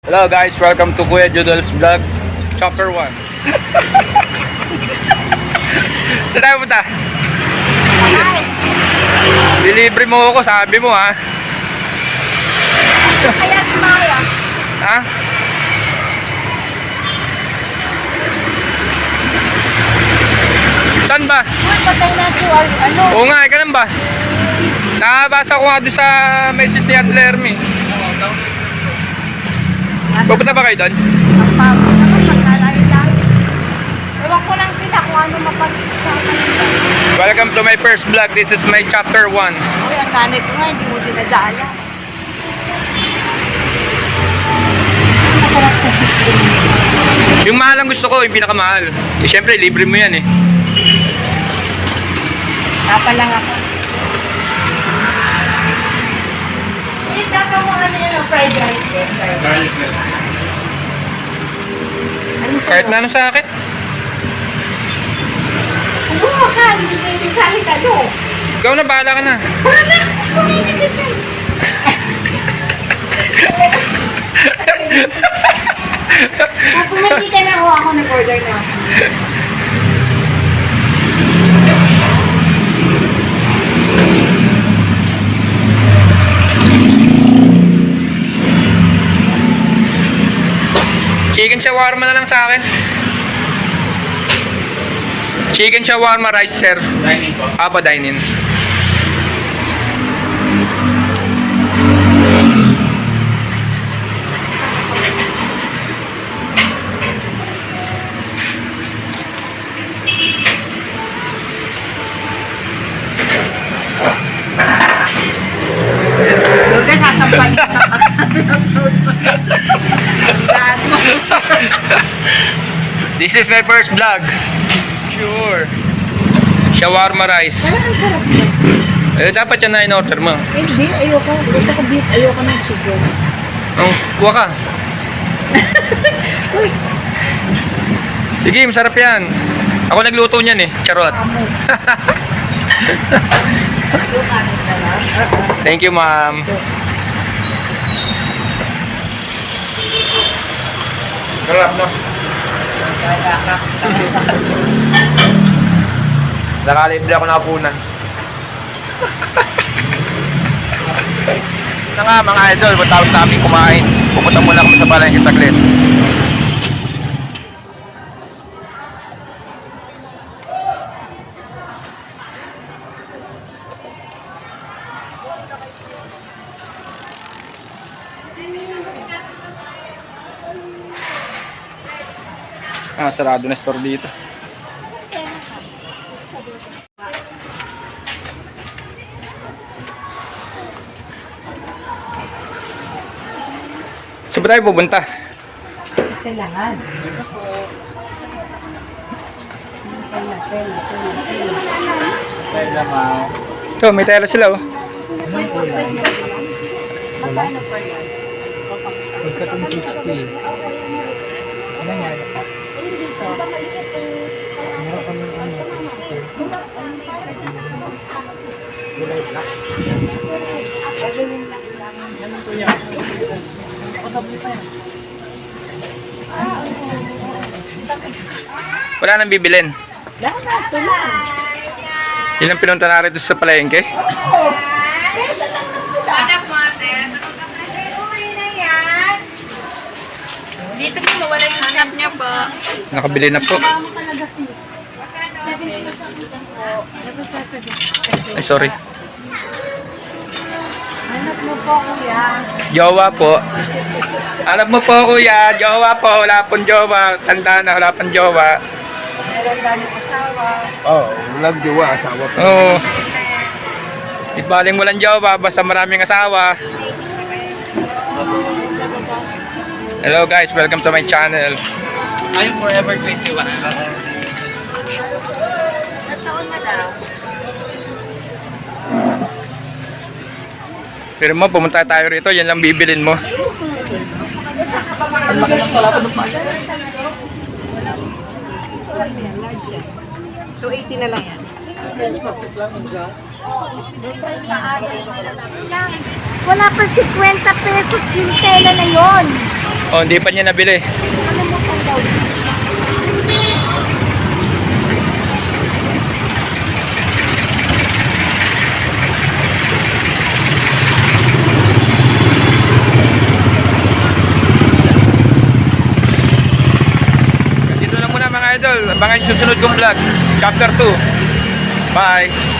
Hello guys, welcome to Kuya Judol's Vlog, Chapter 1. Saan tayo punta? Hi! Delivery mo ako, sabi mo ha? Kaya sumaya. Ha? Saan ba? Patay na si ano? Oo nga, ganun ba? Nakabasa ko nga doon sa message ni Ate Lermy. Pupunta ba kayo doon? Ang pabo naman, magkalayo-layo. Ewan ko lang sila kung ano mapag-usapan nila. Welcome to my first vlog. This is my Chapter 1. Uy, ang nanay ko nga, hindi mo dinadala. Masarap sa system. Yung mahal ang gusto ko, yung pinakamahal. Eh, syempre, libre mo yan eh. Tapa lang ako. Hindi, tapa mo ano yun, fried rice din. Ano sa'yo? Kahit na ano sa akin. Oo, ka, hindi kayo nagsalit ano. Ikaw na, bahala ka na. Wala, kumainin ka dyan. Pumili ka na ako nag-order na ako. Chicken shawarma na lang sa akin. Chicken shawarma rice, sir. Dining po. Apa, dine-in. Huwag ka sasampay na This is my first vlog. Sure. Shawarma rice. Parang ang sarap niya. Eh, dapat yan na in-order mo. Hindi, ayoko. Gusto ko beef, ayoko ng chicken. Oh, kuha ka. Uy, Sige, masarap yan. Ako nagluto niyan eh. Charot. amo. Yung kanis na lang. Thank you, ma'am. Sarap, no? Nakalibre ako nakapunan. Na nga mga idol, matapos namin kumain. Pupunta muna kami sa palengke saglit. Sarado na store dito. Saan ba tayo pupunta? Kailangan. Tela ma'am. Ito, may tela sila oh. Magkano pa yan? Gusto kong 50. Ano yan? Dito. Meron kami ano. Gulay black. Ano po yan? Patabi pa yan. Wala nang bibilin. Lahat, ito lang. Yun ang pinunta na rin sa palengke. Anak mo, ate. Uwi na yan. Dito po, mawala yung hanap niya po. Nakabili na po. Ay, sorry. Hanap mo po, kuya. Jowa po. Alam mo po kuya, jowa po. Wala pong jowa. Tanda na, wala pong jowa. Meron daming asawa. Oh, love jowa, asawa pa. Oo. Itbaling mo lang jowa, basta maraming asawa. Hello guys, welcome to my channel. I'm forever 21. Nataon na daw. Pero mo, pumunta tayo rito, yan lang bibilin mo. Ang laki ng pala ko ng pala. 280 na lang yan. Wala pa 50 pesos yung tela na yon. Oh, hindi pa niya nabili. Kalimutan daw. Dito lang muna mga idol. Abangan yung susunod kong vlog. Chapter 2. Bye!